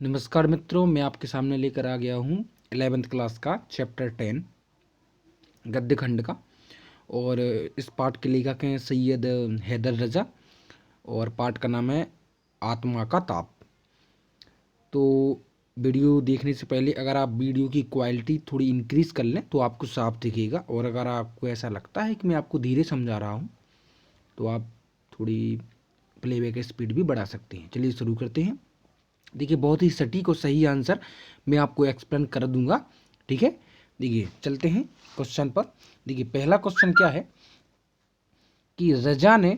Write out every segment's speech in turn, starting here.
नमस्कार मित्रों, मैं आपके सामने लेकर आ गया हूँ 11th क्लास का चैप्टर 10 गद्य खंड का। और इस पाठ के लेखक हैं सैयद हैदर रजा और पाठ का नाम है आत्मा का ताप। तो वीडियो देखने से पहले अगर आप वीडियो की क्वालिटी थोड़ी इंक्रीज़ कर लें तो आपको साफ दिखेगा, और अगर आपको ऐसा लगता है कि मैं आपको धीरे समझा रहा हूँ तो आप थोड़ी प्लेबैक स्पीड भी बढ़ा सकते हैं। चलिए शुरू करते हैं। देखिए, बहुत ही सटीक और सही आंसर मैं आपको एक्सप्लेन कर दूंगा, ठीक है। देखिए, चलते हैं क्वेश्चन पर। देखिए, पहला क्वेश्चन क्या है कि रजा ने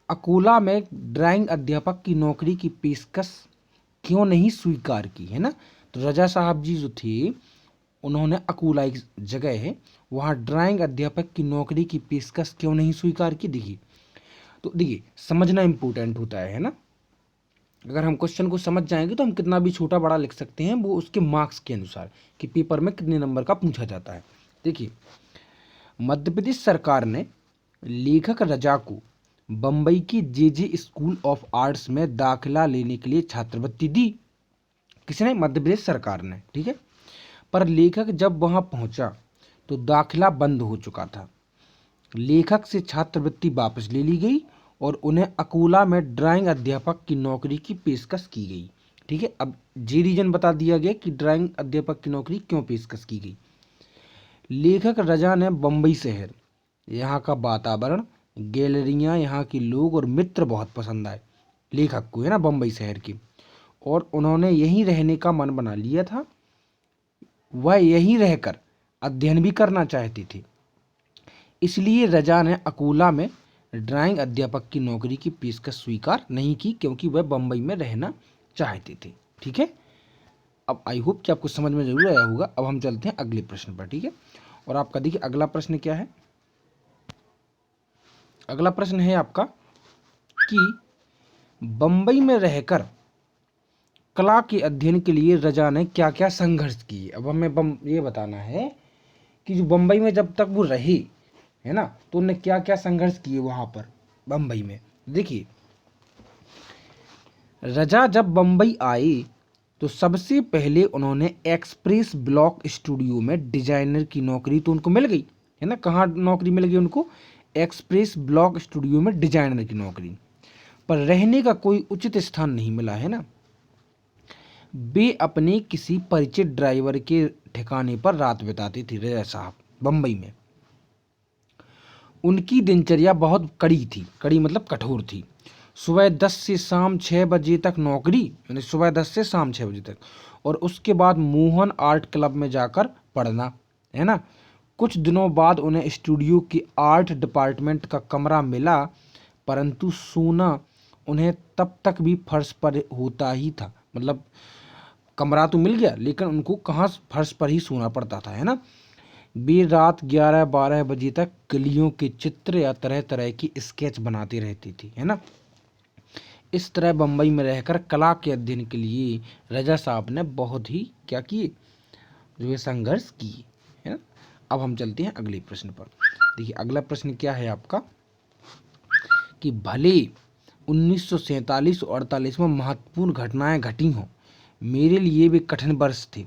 अकोला में ड्राइंग अध्यापक की नौकरी की पेशकश क्यों नहीं स्वीकार की, है ना। तो रजा साहब जी जो थे, उन्होंने अकोला एक जगह है, वहाँ ड्राइंग अध्यापक की नौकरी की पेशकश क्यों नहीं स्वीकार की। देखिए, तो देखिए समझना इम्पोर्टेंट होता है ना। अगर हम क्वेश्चन को समझ जाएंगे तो हम कितना भी छोटा बड़ा लिख सकते हैं, वो उसके मार्क्स के अनुसार कि पेपर में कितने नंबर का पूछा जाता है। देखिए, मध्य प्रदेश सरकार ने लेखक रजा को बम्बई के जे स्कूल ऑफ आर्ट्स में दाखिला लेने के लिए छात्रवृत्ति दी। किसने? मध्य प्रदेश सरकार ने, ठीक है। पर लेखक जब वहां पहुंचा तो दाखिला बंद हो चुका था। लेखक से छात्रवृत्ति वापस ले ली गई और उन्हें अकोला में ड्राइंग अध्यापक की नौकरी की पेशकश की गई, ठीक है। अब जी रीजन बता दिया गया कि ड्राइंग अध्यापक की नौकरी क्यों पेशकश की गई। लेखक रजा ने बम्बई शहर, यहाँ का वातावरण, गैलरियाँ, यहाँ के लोग और मित्र बहुत पसंद आए लेखक को, है ना, बम्बई शहर के, और उन्होंने यहीं रहने का मन बना लिया था। वह यहीं रहकर अध्ययन भी करना चाहते थे। इसलिए रजा ने अकोला में ड्राइंग अध्यापक की नौकरी की पेशकश स्वीकार नहीं की, क्योंकि वह बम्बई में रहना चाहते थे, ठीक है। अब आई होप कि आपको समझ में जरूर आया होगा। अब हम चलते हैं अगले प्रश्न पर, ठीक है। और आपका देखिए अगला प्रश्न क्या है। अगला प्रश्न है आपका कि बम्बई में रहकर कला के अध्ययन के लिए रजा ने क्या क्या संघर्ष किए। अब हमें ये बताना है कि जो बम्बई में जब तक वो रहे, है ना, तो उन्होंने क्या क्या संघर्ष किए वहां पर बम्बई में। देखिए, रजा जब बम्बई आए तो सबसे पहले उन्होंने एक्सप्रेस ब्लॉक स्टूडियो में डिजाइनर की नौकरी तो उनको मिल गई, है ना। कहाँ नौकरी मिल गई उनको? एक्सप्रेस ब्लॉक स्टूडियो में डिजाइनर की नौकरी। पर रहने का कोई उचित स्थान नहीं मिला, है ना। वे अपने किसी परिचित ड्राइवर के ठिकाने पर रात बिताते थे रजा साहब बम्बई में। उनकी दिनचर्या बहुत कड़ी थी, कड़ी मतलब कठोर थी। सुबह 10 से शाम 6 बजे तक नौकरी, यानी सुबह 10 से शाम 6 बजे तक, और उसके बाद मोहन आर्ट क्लब में जाकर पढ़ना, है ना। कुछ दिनों बाद उन्हें स्टूडियो के आर्ट डिपार्टमेंट का कमरा मिला, परंतु सोना उन्हें तब तक भी फर्श पर होता ही था। मतलब कमरा तो मिल गया, लेकिन उनको कहाँ फर्श पर ही सोना पड़ता था, है ना। वे रात 11-12 बजे तक गलियों के चित्र या तरह तरह की स्केच बनाती रहती थी, है ना। इस तरह बम्बई में रहकर कला के अध्ययन के लिए रजा साहब ने बहुत ही क्या किए, जो है संघर्ष किए, है ना। अब हम चलते हैं अगले प्रश्न पर। देखिए, अगला प्रश्न क्या है आपका कि भले 1947 और 48 में महत्वपूर्ण घटनाएं घटी हों, मेरे लिए वे कठिन वर्ष थे।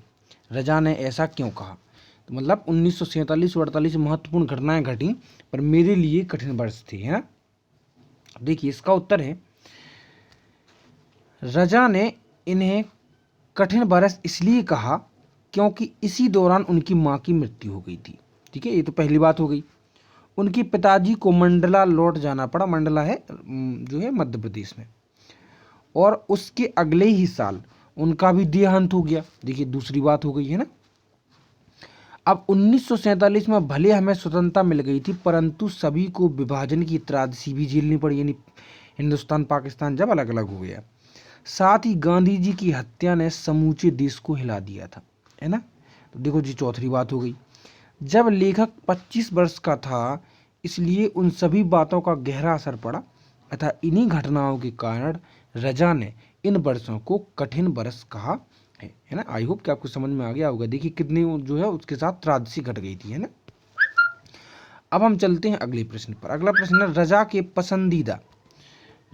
रजा ने ऐसा क्यों कहा? तो मतलब 1947 और 48 में महत्वपूर्ण घटनाएं घटी पर मेरे लिए कठिन वर्ष थे, है ना। देखिए, इसका उत्तर है रजा ने इन्हें कठिन बरस इसलिए कहा क्योंकि इसी दौरान उनकी मां की मृत्यु हो गई थी, ठीक है। ये तो पहली बात हो गई। उनके पिताजी को मंडला लौट जाना पड़ा। मंडला है जो है मध्य प्रदेश में। और उसके अगले ही साल उनका भी देहांत हो गया। देखिए, दूसरी बात हो गई, है ना। अब 1947 में भले हमें स्वतंत्रता मिल गई थी, परंतु सभी को विभाजन की त्रासदी भी झेलनी पड़ी, यानी हिंदुस्तान पाकिस्तान जब अलग अलग हो गया। साथ ही गांधी जी की हत्या ने समूचे देश को हिला दिया था, है ना। तो देखो जी, चौथी बात हो गई। जब लेखक 25 वर्ष का था, इसलिए उन सभी बातों का गहरा असर पड़ा, अतः इन्हीं घटनाओं के कारण रजा ने इन वर्षों को कठिन वर्ष कहा है ना। आई होप कि आपको समझ में आ गया होगा। देखिए, कितनी जो है उसके साथ त्रासदी घट गई थी, है ना। अब हम चलते हैं अगले प्रश्न पर। अगला प्रश्न है रजा के पसंदीदा,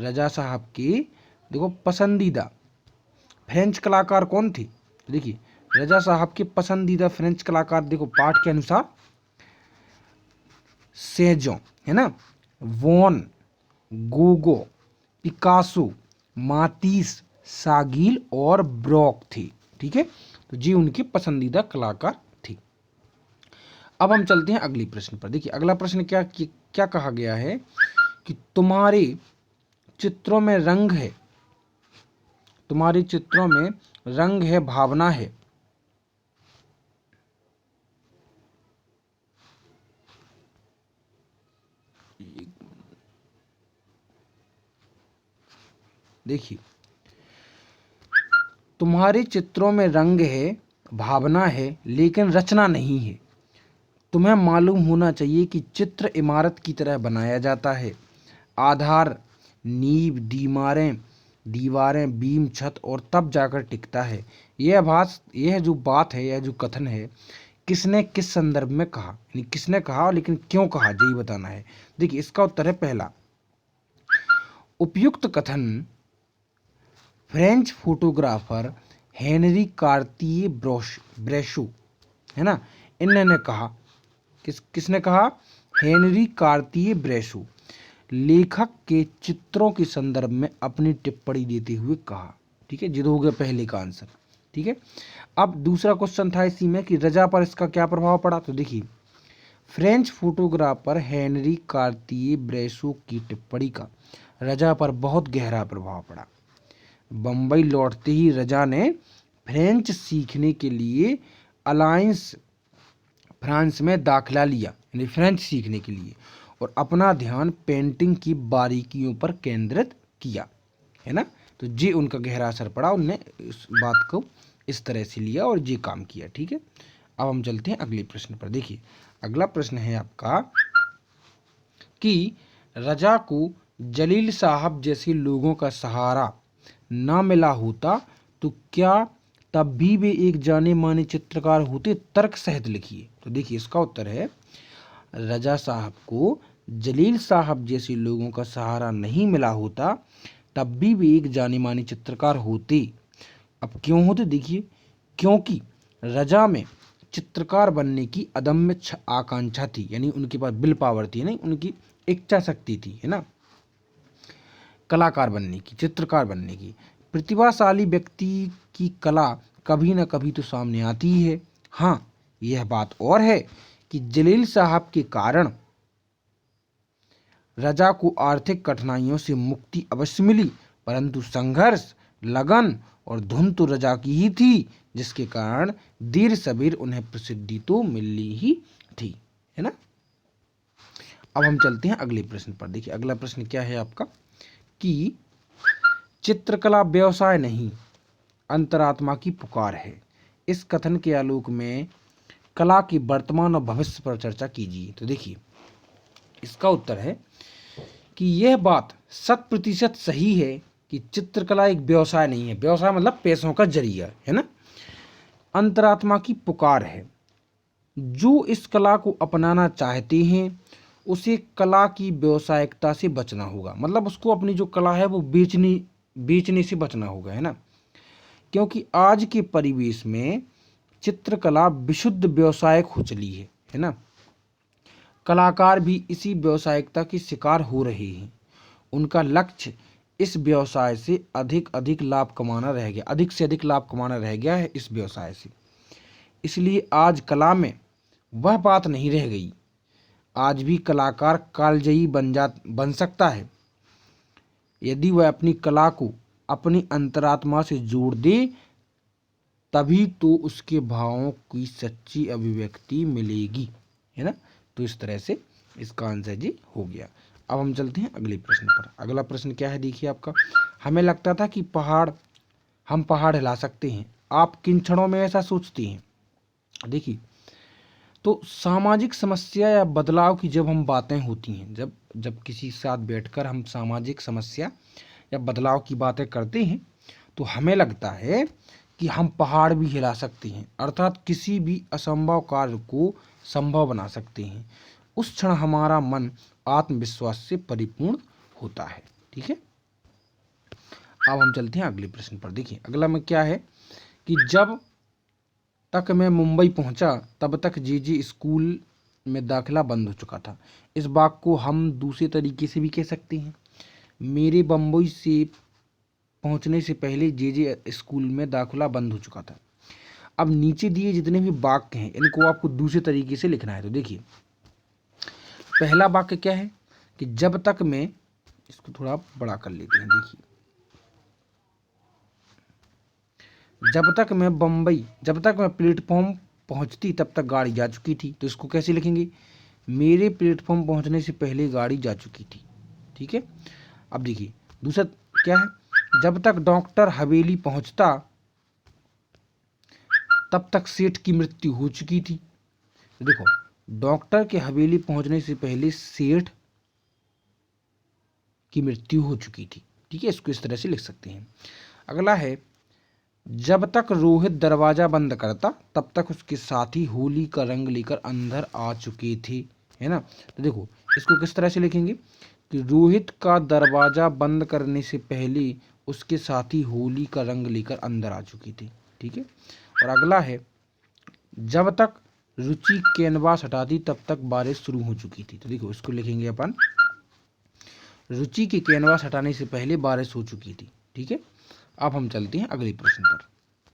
रजा साहब के देखो पसंदीदा फ्रेंच कलाकार कौन थे? देखिए रजा साहब के पसंदीदा फ्रेंच कलाकार देखो पाठ के अनुसार सेजों, है ना, वॉन, गोगो, पिकासो, मातीस, सागिल और ब्रॉक थे। ठीक है, तो जी उनके पसंदीदा कलाकार थे। अब हम चलते हैं अगले प्रश्न पर। देखिए अगला प्रश्न क्या कहा गया है कि तुम्हारे चित्रों में रंग है, तुम्हारे चित्रों में रंग है, भावना है। देखिए तुम्हारे चित्रों में रंग है, भावना है, लेकिन रचना नहीं है। तुम्हें मालूम होना चाहिए कि चित्र इमारत की तरह बनाया जाता है। आधार, नींव, दीवारें, बीम, छत और तब जाकर टिकता है। यह जो बात है, यह जो कथन है, किसने किस संदर्भ में कहा, यानी किसने कहा लेकिन क्यों कहा, यही बताना है। देखिए इसका उत्तर है पहला, उपयुक्त कथन फ्रेंच फोटोग्राफर हेनरी कार्तिये ब्रेशो, है ना, इन्होंने कहा। किसने कहा? हेनरी कार्तिये ब्रेशो, लेखक के चित्रों के संदर्भ में अपनी टिप्पणी देते हुए कहा। ठीक है, जिद हो गया पहले का आंसर। ठीक है, अब दूसरा क्वेश्चन था इसी में कि रजा पर इसका क्या प्रभाव पड़ा। तो देखिए फ्रेंच फोटोग्राफर हेनरी कार्तिये ब्रेशो की टिप्पणी का रजा पर बहुत गहरा प्रभाव पड़ा। बम्बई लौटते ही रजा ने फ्रेंच सीखने के लिए अलायंस फ्रांस में दाखिला लिया, यानी फ्रेंच सीखने के लिए, और अपना ध्यान पेंटिंग की बारीकियों पर केंद्रित किया, है ना। तो ये उनका गहरा असर पड़ा, उनने इस बात को इस तरह से लिया और ये काम किया। ठीक है, अब हम चलते हैं अगले प्रश्न पर। देखिए अगला प्रश्न है आपका कि रजा को जलील साहब जैसे लोगों का सहारा ना मिला होता तो क्या तब भी वे एक जाने माने चित्रकार होते? तर्क सहित लिखिए। तो देखिए इसका उत्तर है, रजा साहब को जलील साहब जैसे लोगों का सहारा नहीं मिला होता तब भी वे एक जाने माने चित्रकार होते। अब क्यों होते? देखिए क्योंकि रजा में चित्रकार बनने की अदम्य आकांक्षा थी, यानी उनके पास विल पावर थी, नहीं उनकी इच्छा शक्ति थी, है ना, कलाकार बनने की, चित्रकार बनने की। प्रतिभाशाली व्यक्ति की कला कभी ना कभी तो सामने आती ही है। हाँ, यह बात और है कि जलील साहब के कारण रजा को आर्थिक कठिनाइयों से मुक्ति अवश्य मिली, परंतु संघर्ष, लगन और धुन तो रजा की ही थी, जिसके कारण देर सबेर उन्हें प्रसिद्धि तो मिलनी ही थी, है ना। अब हम चलते हैं अगले प्रश्न पर। देखिए अगला प्रश्न क्या है आपका कि चित्रकला व्यवसाय नहीं, अंतरात्मा की पुकार है। इस कथन के आलोक में कला के वर्तमान और भविष्य पर चर्चा कीजिए। तो देखिए इसका उत्तर है कि यह बात 100% सही है कि चित्रकला एक व्यवसाय नहीं है। व्यवसाय मतलब पैसों का जरिया, है ना। अंतरात्मा की पुकार है। जो इस कला को अपनाना चाहते हैं उसे कला की व्यावसायिकता से बचना होगा, मतलब उसको अपनी जो कला है वो बेचने से बचना होगा, है ना। क्योंकि आज के परिवेश में चित्रकला विशुद्ध व्यावसायिक हो चली है ना। कलाकार भी इसी व्यावसायिकता के शिकार हो रहे हैं। उनका लक्ष्य इस व्यवसाय से अधिक लाभ कमाना रह गया, अधिक से अधिक लाभ कमाना रह गया है इस व्यवसाय से। इसलिए आज कला में वह बात नहीं रह गई। आज भी कलाकार कालजयी बन सकता है यदि वह अपनी कला को अपनी अंतरात्मा से जोड़ दे, तभी तो उसके भावों की सच्ची अभिव्यक्ति मिलेगी, है ना। तो इस तरह से इसका आंसर जी हो गया। अब हम चलते हैं अगले प्रश्न पर। अगला प्रश्न क्या है देखिए आपका, हमें लगता था कि हम पहाड़ हिला सकते हैं, आप किन क्षणों में ऐसा सोचते हैं? देखिए तो सामाजिक समस्या या बदलाव की जब हम बातें होती हैं, जब किसी के साथ बैठकर हम सामाजिक समस्या या बदलाव की बातें करते हैं तो हमें लगता है कि हम पहाड़ भी हिला सकते हैं, अर्थात किसी भी असंभव कार्य को संभव बना सकते हैं। उस क्षण हमारा मन आत्मविश्वास से परिपूर्ण होता है। ठीक है, अब हम चलते हैं अगले प्रश्न पर। देखिए अगला में क्या है कि जब तक मैं मुंबई पहुंचा तब तक जेजे स्कूल में दाखिला बंद हो चुका था। इस वाक्य को हम दूसरे तरीके से भी कह सकते हैं, मेरे बम्बई से पहुंचने से पहले जेजे स्कूल में दाखिला बंद हो चुका था। अब नीचे दिए जितने भी वाक्य हैं इनको आपको दूसरे तरीके से लिखना है। तो देखिए पहला वाक्य क्या है कि जब तक मैं, इसको थोड़ा बड़ा कर लेते हैं। देखिए जब तक मैं प्लेटफॉर्म पहुंचती तब तक गाड़ी जा चुकी थी। तो इसको कैसे लिखेंगे, मेरे प्लेटफॉर्म पहुंचने से पहले गाड़ी जा चुकी थी। ठीक है। अब देखिए दूसरा क्या है, जब तक डॉक्टर हवेली पहुंचता तब तक सेठ की मृत्यु हो चुकी थी। देखो डॉक्टर के हवेली पहुंचने से पहले सेठ की मृत्यु हो चुकी थी। ठीक है, इसको इस तरह से लिख सकते हैं। अगला है, जब तक रोहित दरवाजा बंद करता तब तक उसके साथी होली का रंग लेकर अंदर आ चुके थे, है ना। तो देखो इसको किस तरह से लिखेंगे कि रोहित का दरवाजा बंद करने से पहले उसके साथी होली का रंग लेकर अंदर आ चुकी थी। ठीक है। और अगला है, जब तक रुचि कैनवास हटाती तब तक बारिश शुरू हो चुकी थी। तो देखो इसको लिखेंगे अपन, रुचि के कैनवास हटाने से पहले बारिश हो चुकी थी। ठीक है। अब हम चलते हैं अगले प्रश्न पर।